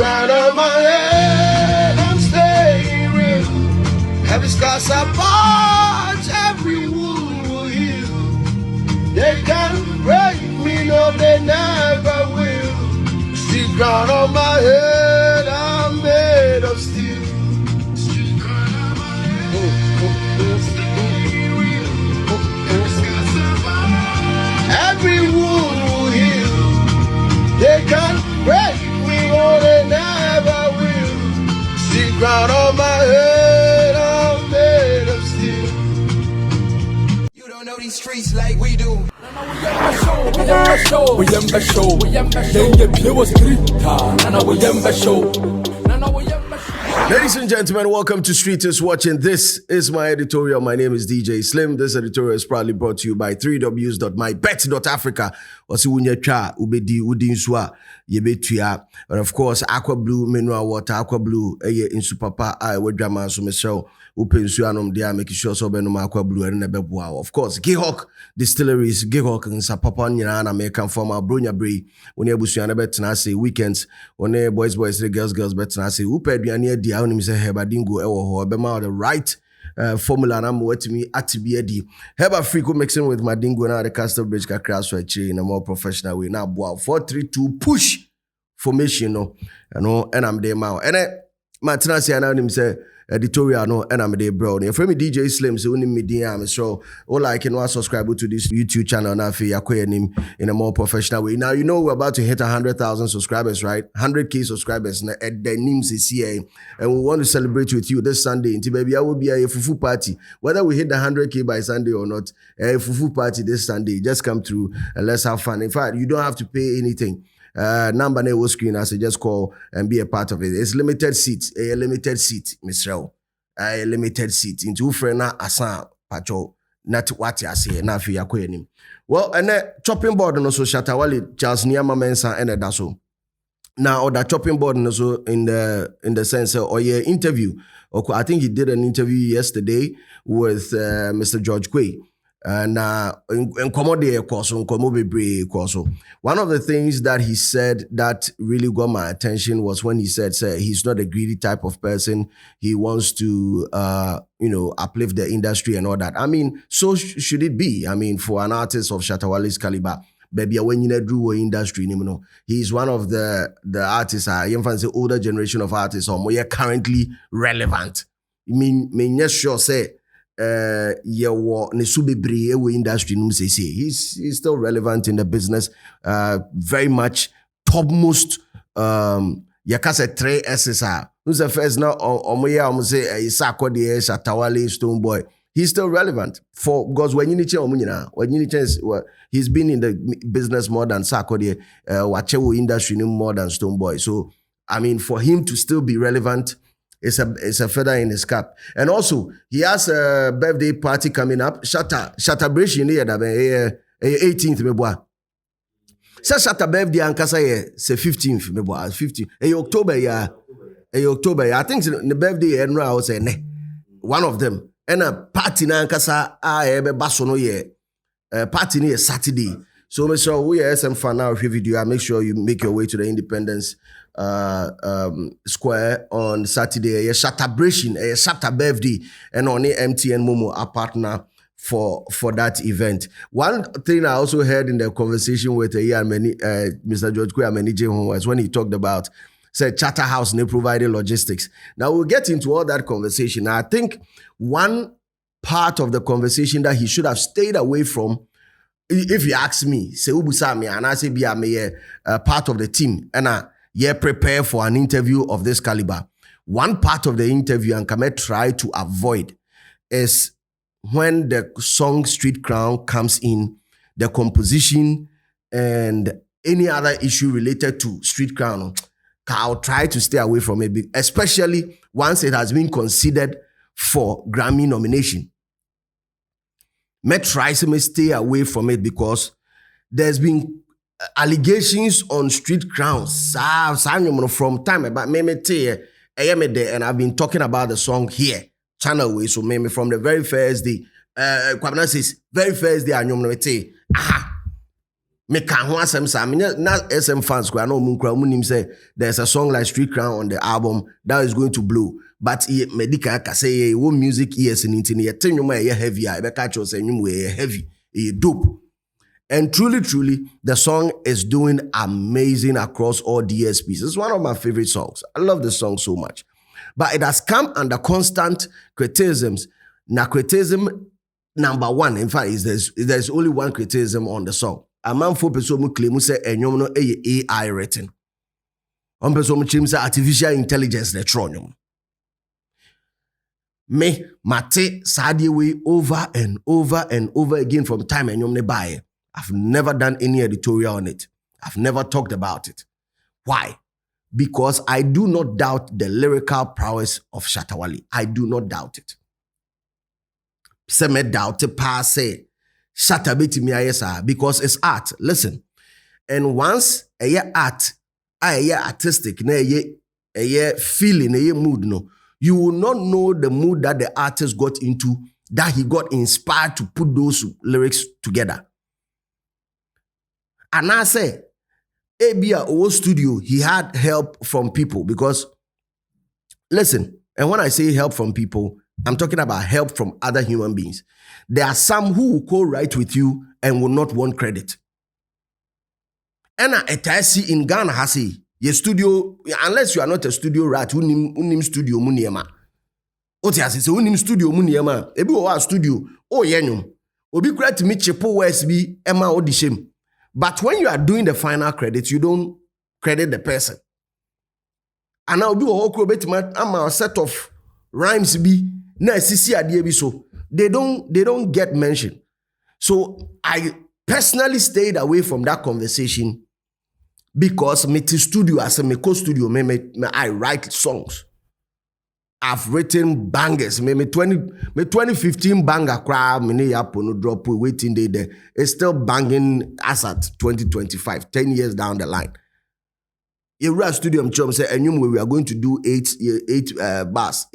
crown on my head, I'm staying real. Every scars apart, every wound will heal. They can't break me, no, they never will. Still crown on my head, I'm made of steel. Still crown on my head, I'm staying real. Every scars apart, every wound will heal. They can't break me, no, they never will. Still crown on my head, I'm made of steel. You don't know these streets like we do. Ladies and gentlemen, welcome to Streeters Watching. This is my editorial. My name is DJ Slim. This editorial is proudly brought to you by 3ws.mybet.africa. And of course, Aqua Blue mineral water, Aqua Blue, in Supapa, I would drama so Michelle, open Suanum, they are making sure so Benum Aqua Blue and Nebebua. Of course, Gihawk Distilleries, Gihawk and Sapapan, Yana, American former Brunya Bree, when you Busiana Betanasi weekends, when they boys, the girls, Betanasi, Uped, Yania, Dianim, Hebadingo, or Bema, the right. Formula and I'm waiting me at TBD. Heba Frico mixing with my dingo now the Castle Bridge crash in a more professional way. Now, 4-3-2 push formation, no, and I'm there now. And my tenancy and him say editorial, no, and I'm there, bro. And for me, DJ Slim, so only me DM, so all I can was subscribe to this YouTube channel now for him in a more professional way. Now, you know, we're about to hit 100,000 subscribers, right? 100K subscribers at the names is here, and we want to celebrate with you this Sunday. Until baby, I will be a fufu party. Whether we hit the 100K by Sunday or not, a fufu party this Sunday. Just come through and let's have fun. In fact, you don't have to pay anything. Number name screen, I say just call and be a part of it. It's limited seats, a limited seat, Miss Rel. A limited seat. Into Frena Asan Pacho, not what you say, not for your queen. Well, and that chopping board and also Shatta Wale, Charles Niama Mensa and Daso. Now, that chopping board and also in the sense or your interview. I think he did an interview yesterday with Mr. George Quay. And one of the things that he said that really got my attention was when he said, he's not a greedy type of person. He wants to, uplift the industry and all that. I mean, so should it be? I mean, for an artist of Shatta Wale's caliber, baby, when you drew industry, he's one of the artists, the older generation of artists, or more currently relevant. I mean, yes, sure, say. He's still relevant in the business, very much topmost. Yakasa 3 SSR. Who's the first now? Say Shatta Wale, Stone Boy. He's still relevant because when you need he's been in the business more than Sarkodie, Wachewo industry more than Stone Boy. So I mean, for him to still be relevant. It's a feather in his cap. And also, he has a birthday party coming up. Shatta Bridge in here, 18th, meboa. Shatta birthday and kasa se 15th, meboa. 15th. October, yeah. October, I think the birthday and I was one of them. And a party na kasa basono ye. Party near Saturday. So make sure we are SM fan now video. Make sure you make your way to the Independence Square on Saturday. A celebration, a Shatta birthday, and on MTN Momo a partner for that event. One thing I also heard in the conversation with Mr. George Quay was when he talked about said Charterhouse and they provided logistics. Now we'll get into all that conversation. Now, I think one part of the conversation that he should have stayed away from, if you ask me, say Ubusami and I say be a part of the team and prepare for an interview of this caliber. One part of the interview and Kame try to avoid is when the song Street Crown comes in, the composition and any other issue related to Street Crown. I'll try to stay away from it, especially once it has been considered for Grammy nomination. May try to stay away from it because there's been allegations on Street Crowns from time about me and I've been talking about the song here channel way, so maybe from the very first day Kwabena says very first day Me can ho asem sa me na SM fans kwa no mun kra mun say there's a song like Street Crown on the album that is going to blow, but medical ka say wo music ears in intini ye tenwuma ye heavy I be catch you say nwum we heavy e dope. And truly, the song is doing amazing across all DSPs. It's one of my favorite songs. I love this song so much. But it has come under constant criticisms. Now, criticism number one, in fact, is there's only one criticism on the song. A man for person claim say enyom no AI written. On person claim say artificial intelligence the tronium. Me mate sadie way over and over again from time enyom ne buy. I've never done any editorial on it. I've never talked about it. Why? Because I do not doubt the lyrical prowess of Shatta Wale. I do not doubt it. Se me doubt it passe. Shatta beti mi ayesa because it's art. Listen. And once a art, a artistic, a feeling, a mood, no, you will not know the mood that the artist got into, that he got inspired to put those lyrics together. And I say, Abia Owo Studio, he had help from people because, listen, and when I say help from people, I'm talking about help from other human beings. There are some who will co-write with you and will not want credit. And I see in Ghana, hasi, your studio, unless you are not a studio rat, unim studio muniema. Oti hasi, so unim studio muniema. Ebi owa studio, yenyum. Obi kura to me chepo WSB, Emma Odishem. But when you are doing the final credits, you don't credit the person. And now do a whole bit a set of rhymes be na sisi adie bi so. They don't get mentioned. So I personally stayed away from that conversation because me to studio as a me co-studio I write songs. I've written bangers. Me 2015 banger cry me no drop waiting there. It's still banging as at 2025, 10 years down the line. Ira studio chum say enyum we are going to do 8 bars.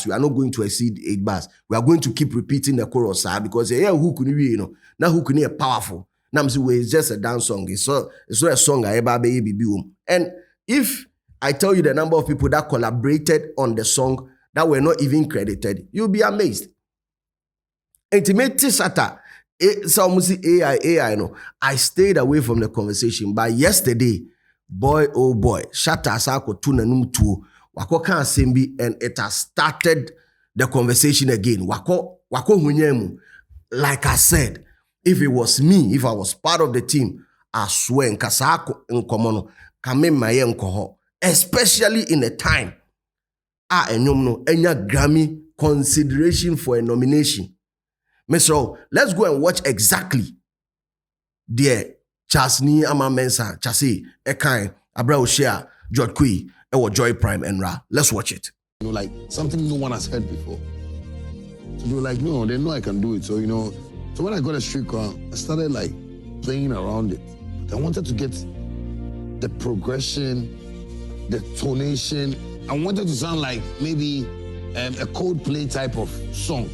We are not going to exceed 8 bars. We are going to keep repeating the chorus because who can you know now who can powerful. Now I'm saying it's just a dance song. It's not a song I ever be. And if I tell you the number of people that collaborated on the song that were not even credited, you'll be amazed. Intimate Shatta, so AI, no. I stayed away from the conversation. But yesterday, boy, oh boy, Shatta asako tuna numtu, wako kan sembi, and it has started the conversation again. Wako hunyemu. Like I said, if it was me, if I was part of the team, I swear, nkasako nkomono, kame maye nkoho. Especially in a time, enya Grammy consideration for a nomination. So let's go and watch exactly the Chasni Ama Mensa, Chasi, Ekai, Abrao Shea, George Kui, or Joy Prime and Ra. Let's watch it. Like something no one has heard before. So they were like, no, they know I can do it. So, so when I got a street car, I started like playing around it. But I wanted to get the progression, the tonation. I wanted to sound like maybe a Coldplay type of song.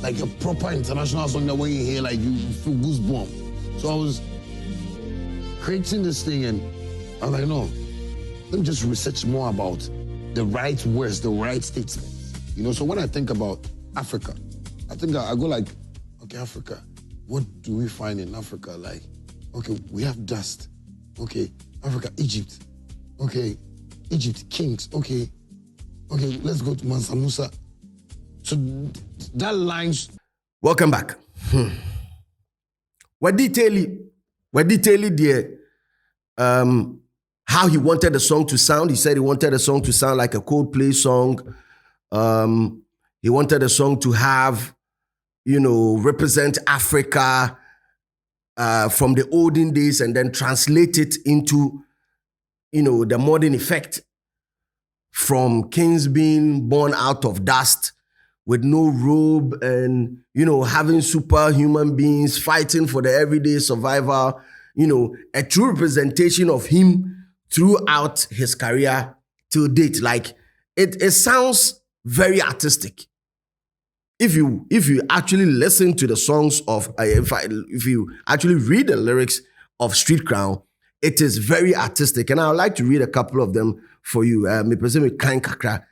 Like a proper international song that when you hear, like you feel goosebumps. So I was creating this thing and I was like, no, let me just research more about the right words, the right statements. So when I think about Africa, I think I go like, okay, Africa, what do we find in Africa? Like, okay, we have dust. Okay, Africa, Egypt. Okay, Egypt, kings. Okay, let's go to Mansa Musa. So that lines. Welcome back. We're detailing there how he wanted the song to sound. He said he wanted the song to sound like a Coldplay song. He wanted the song to have, represent Africa from the olden days and then translate it into, the modern effect from kings being born out of dust with no robe and, having superhuman beings fighting for the everyday survival, a true representation of him throughout his career till date. Like, it sounds very artistic. If you actually listen to the songs of, if you actually read the lyrics of Street Crown. It is very artistic, and I would like to read a couple of them for you. Me present kind kakra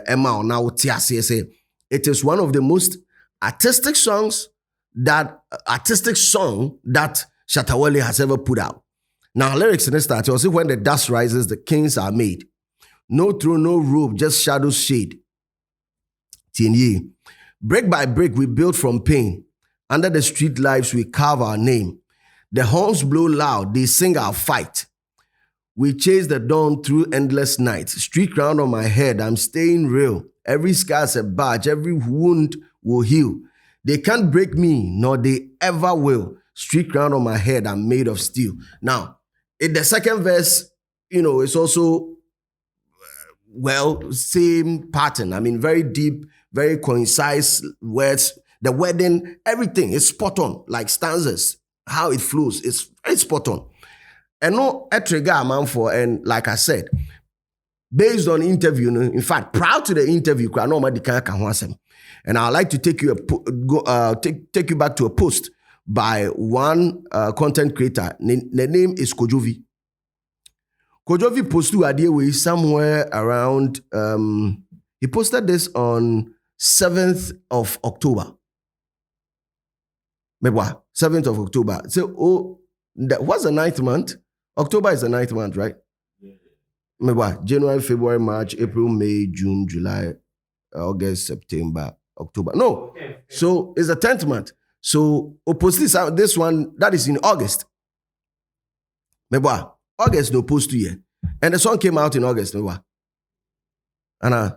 Emma now say it is one of the most artistic song that Shatta Wale has ever put out. Now lyrics in this start, you'll see when the dust rises, the kings are made. No throne, no rope, just shadows shade. TNE. Brick by brick, we build from pain. Under the street lives, we carve our name. The horns blow loud, they sing our fight. We chase the dawn through endless nights. Street crown on my head, I'm staying real. Every scar's a badge, every wound will heal. They can't break me, nor they ever will. Street crown on my head, I'm made of steel. Now, in the second verse, it's also, same pattern. I mean, very deep, very concise words. The wording, everything is spot on, like stanzas. How it flows, it's very spot on. And no trigger man for, and like I said, based on interview, in fact, proud to the interview, and I'd like to take you take you back to a post by one content creator. The name is Kojovi. Kojovi posted idea way somewhere around. He posted this on 7th of October. Maybe 7th of October. So, what's the 9th month? October is the 9th month, right? Maybe January, February, March, April, May, June, July, August, September, October. No. Okay. So it's the 10th month. So opposite this one, that is in August. Maybe August no post to year. And the song came out in August. Maybe. And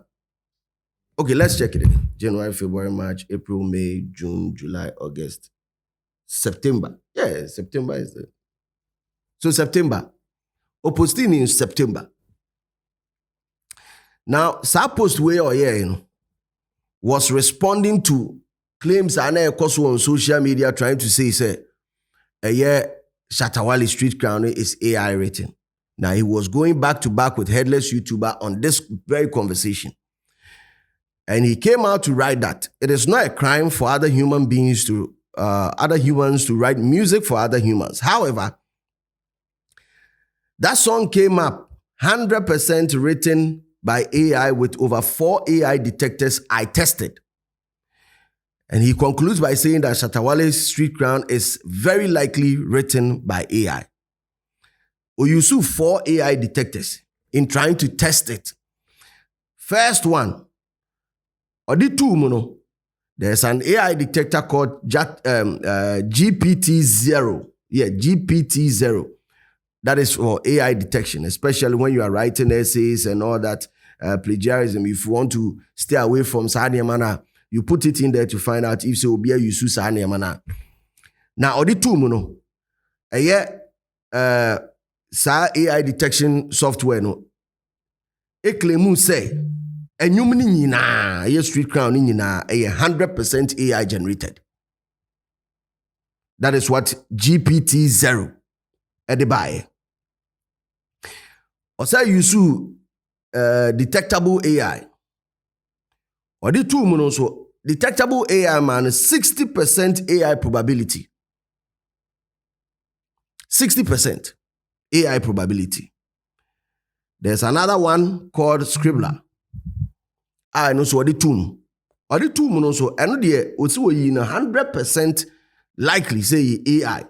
okay, let's check it again. January, February, March, April, May, June, July, August, September. Yeah, September is the. So September. Opposite in September. Now, that post way or was responding to claims on social media trying to say, Shatta Wale Street Crown is AI written. Now, he was going back to back with Headless YouTuber on this very conversation. And he came out to write that it is not a crime for other humans to write music for other humans. However, that song came up 100% written by AI with over 4 AI detectors I tested. And he concludes by saying that Shatta Wale's Street Crown is very likely written by AI. We use 4 AI detectors in trying to test it. First one, or the two, there's an AI detector called GPT-0. Yeah, GPT-0. That is for AI detection, especially when you are writing essays and all that, plagiarism. If you want to stay away from Sanya, you put it in there to find out if so be a use Sanya. Now, the two, AI detection software, it claim say, and you mean Street Crown in 100% AI generated. That is what GPT-0 at the buy. Also, you detectable AI. Or the two also detectable AI man 60% AI probability. 60% AI probability. There's another one called Scribbler. I know so the two. Or the two also and the also in 100% likely say AI.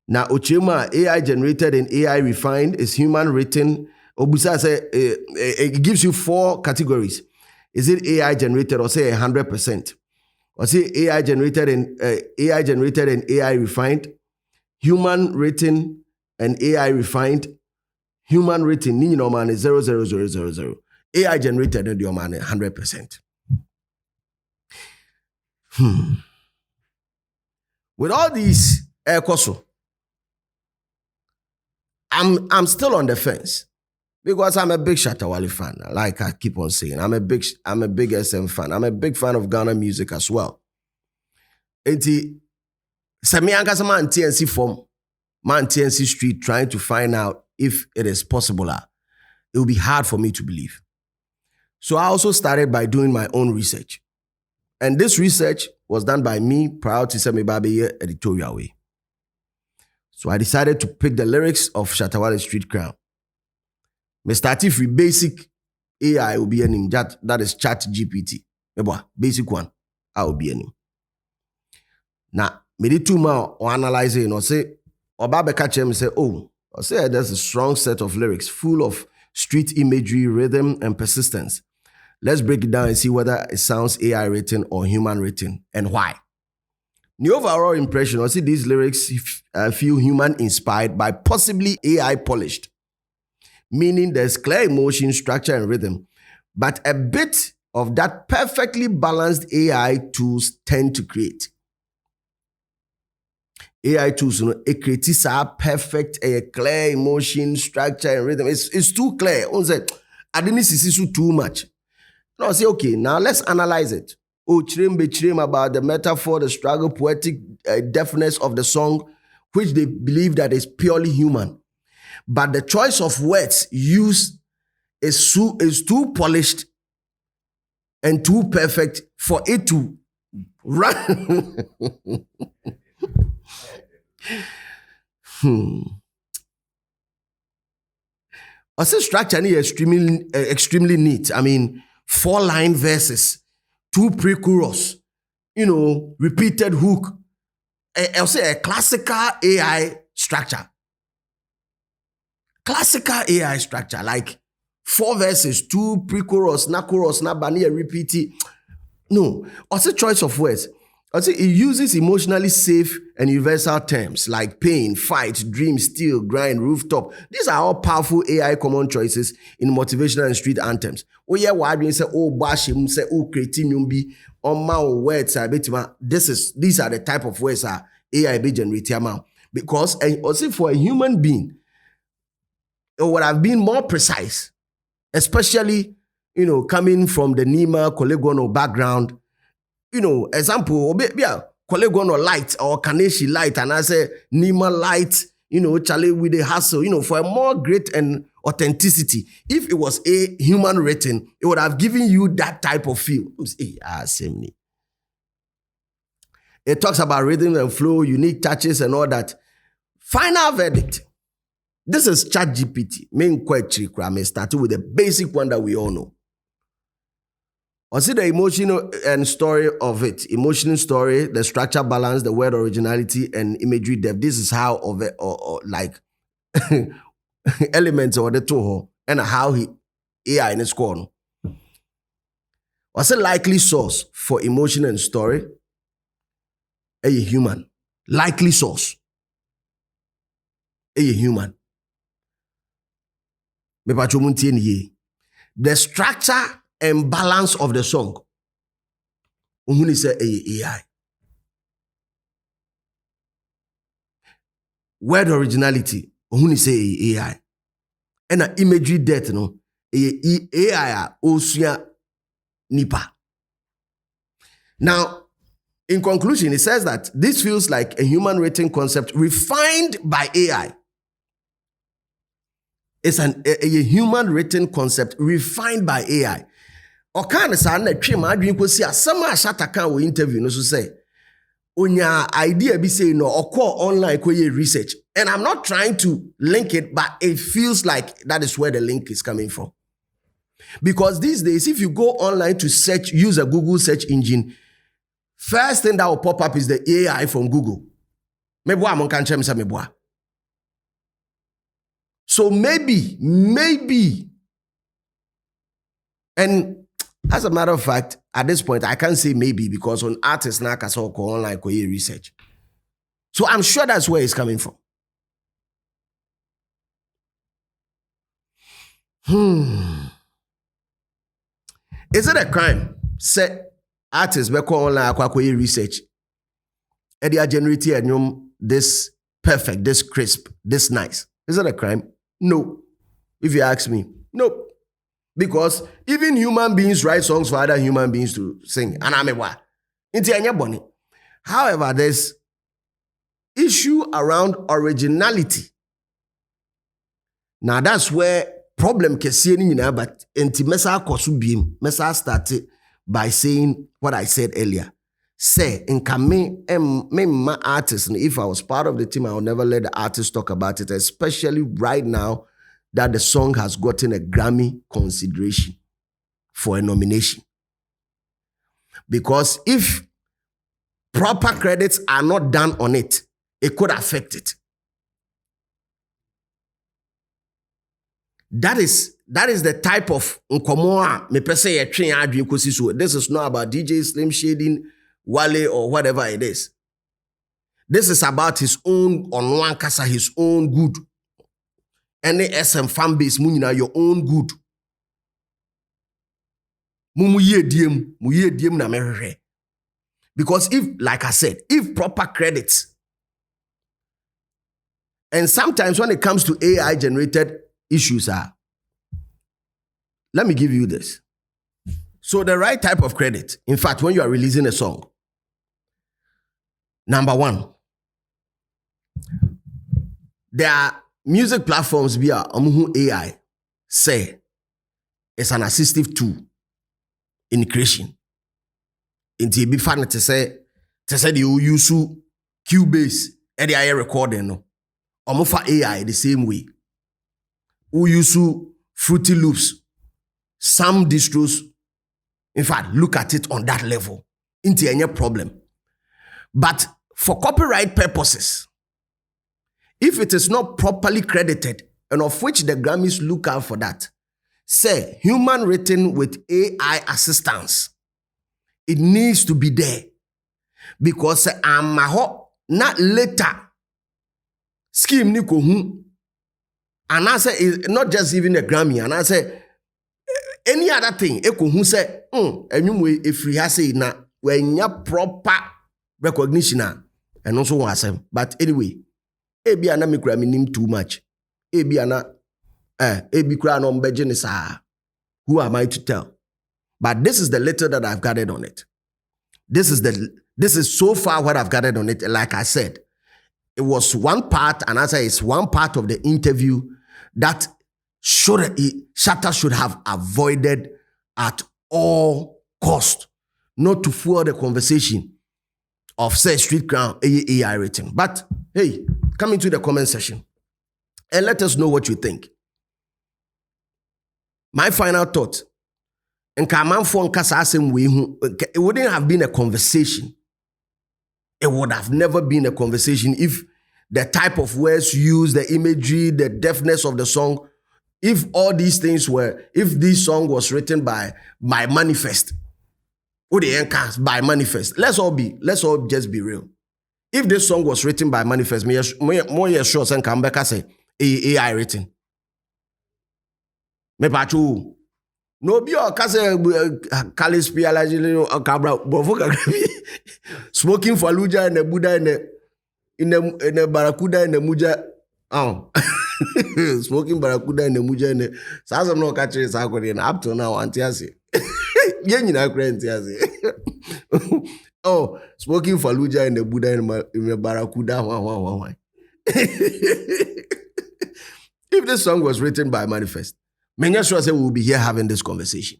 Now, Ochema, AI generated and AI refined is human written. Obusa say it gives you 4 categories. Is it AI generated or say 100%? Or say AI generated and AI refined, human written and AI refined, human written, ni man is 00000. AI generated and your man 100%. With all these koso, I'm still on the fence because I'm a big Shatta Wale fan. Like I keep on saying, I'm a big SM fan. I'm a big fan of Ghana music as well. Enti Samianka man TNC form, man TNC street trying to find out if it is possible. It will be hard for me to believe. So I also started by doing my own research. And this research was done by me prior to Semi Babi editorial way. So I decided to pick the lyrics of Shatta Wale Street Crown. Me started with basic AI will be a name, that is Chat GPT. Basic one, I will be a name. Now, me did 2 more or analyze it, or say, or Baba catch him and say, oh, or say there's a strong set of lyrics full of street imagery, rhythm, and persistence. Let's break it down and see whether it sounds AI written or human written and why. The overall impression, I see these lyrics feel human inspired by possibly AI polished, meaning there's clear emotion, structure, and rhythm, but a bit of that perfectly balanced AI tools tend to create. AI tools, it creates a perfect, clear emotion, structure, and rhythm. It's too clear. I didn't see too much. No, I say, okay, now let's analyze it. Oh, chrim about the metaphor, the struggle, poetic deftness of the song, which they believe that is purely human. But the choice of words used is too polished and too perfect for it to run. Also, structure is extremely neat. I mean, 4-line verses, 2 pre-chorus, repeated hook. I'll say a classical AI structure. Classical AI structure, like 4 verses, 2 pre-chorus, na chorus, na bania repeat it. No, also choice of words. Also, it uses emotionally safe and universal terms like pain, fight, dream, steal, grind, rooftop. These are all powerful AI common choices in motivational and street anthems. Oh yeah, why do you say bash him, say creating be on my words? These are the type of words AI be generating because also for a human being, it would have been more precise, especially coming from the Nima polygonal background. Example, polygonal light or Kaneshi light, and I say Nima light, Charlie with the hustle, for a more great and authenticity. If it was a human written, it would have given you that type of feel. It talks about rhythm and flow, unique touches and all that. Final verdict. This is ChatGPT. Main question, I started with the basic one that we all know. I see the emotional and story of it. Emotional story, the structure balance, the word originality, and imagery depth. This is how of it, or like elements of the two, and how he AI in his corner. What's a likely source for emotion and story? A human. Likely source. A human. The structure and balance of the song. Who say AI? Word originality. Who say AI? And an imagery depth, AI osia nipa. Now, in conclusion, it says that this feels like a human written concept refined by AI. It's a human written concept refined by AI. Okan sa na twe ma adwen kosi asama Shatta kan wo interview no so say onya idea bi say no okọ online koye research, and I'm not trying to link it, but it feels like that is where the link is coming from. Because these days, if you go online to search, use a Google search engine, first thing that will pop up is the AI from Google. So maybe, and as a matter of fact, at this point, I can't say maybe because on artists now can so online research. So I'm sure that's where it's coming from. Is it a crime? Say artists be online research. And they are generating this perfect, this crisp, this nice. Is it a crime? No. If you ask me, no. Because even human beings write songs for other human beings to sing. And I'm a what? However, there's issue around originality. Now that's where problem can see but mesa started by saying what I said earlier. say in me my artist, and if I was part of the team, I would never let the artist talk about it, especially right now that the song has gotten a Grammy consideration for a nomination. Because if proper credits are not done on it, it could affect it. That is the type of nkomo me pese ye twen adwen kosi so. This is not about DJ Slim Shading, Wale, or whatever it is. This is about his own on one kasa, his own good. Any SM fan base, your own good. Mu ye diem na merere. Because if, like I said, if proper credits, and sometimes when it comes to AI generated issues let me give you this. So the right type of credit, in fact, when you are releasing a song, number one, there are music platforms via AI say it's an assistive tool in creation. Inti be fun to say you use Cubase and the AI recording no. For AI the same way. We use Fruity Loops. Some distros, in fact, look at it on that level. Inti any problem. But for copyright purposes, if it is not properly credited, and of which the Grammys look out for that, say human written with AI assistance, it needs to be there. Because not later scheme ni ko hu. And I say it's not just even a Grammy, and I say any other thing, eko hu say, enyum if we have say na when ya proper recognition and also one say. But anyway, ebi ana me kura minim too much. Ebi ana ebi kura no mbeje ni saa. Who am I to tell? But this is the little that I've gathered on it. This is so far what I've gathered on it. Like I said, it was one part, and as I say, it's one part of the interview that Shatta should have avoided at all cost, not to fuel the conversation of say street crown AI rating. But hey, come into the comment section and let us know what you think. My final thought, it wouldn't have been a conversation. It would have never been a conversation if the type of words used, the imagery, the deftness of the song, if all these things were, if this song was written by Manifest, by Manifest. Let's all just be real. If this song was written by Manifest, more sure and come back and say AI written. Me pachu. No be o kase Kalis Pialajili o Cabra Bovoka smoking Fallujah and the Buddha in the Barracuda and the Muja. Smoking Barracuda and the Muja and the Sazam no catch it up to now, Antiasi. Yenina Crentiasi. Oh, smoking Fallujah and the Buddha in the Barracuda. If this song was written by Manifest, many sure say we will be here having this conversation.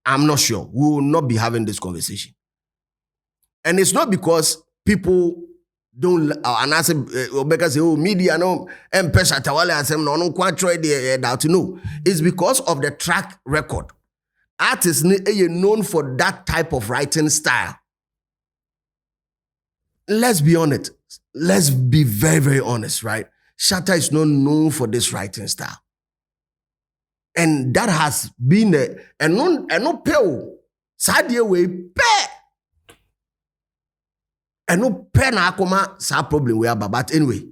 I'm not sure. We will not be having this conversation. And it's not because people don't, and I say, because media no, and Shatta Wale and say, no, quite try that to know. It's because of the track record. Artists are known for that type of writing style. Let's be honest. Let's be very, very honest, right? Shatta is not known for this writing style. And that has been a no peo. Sadie we pay. And no pen akoma sa problem we have. But anyway,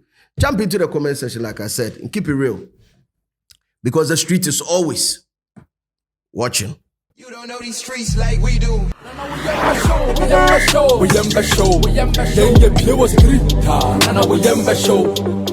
jump into the comment section, like I said, and keep it real. Because the street is always watching. You don't know these streets like we do. We show.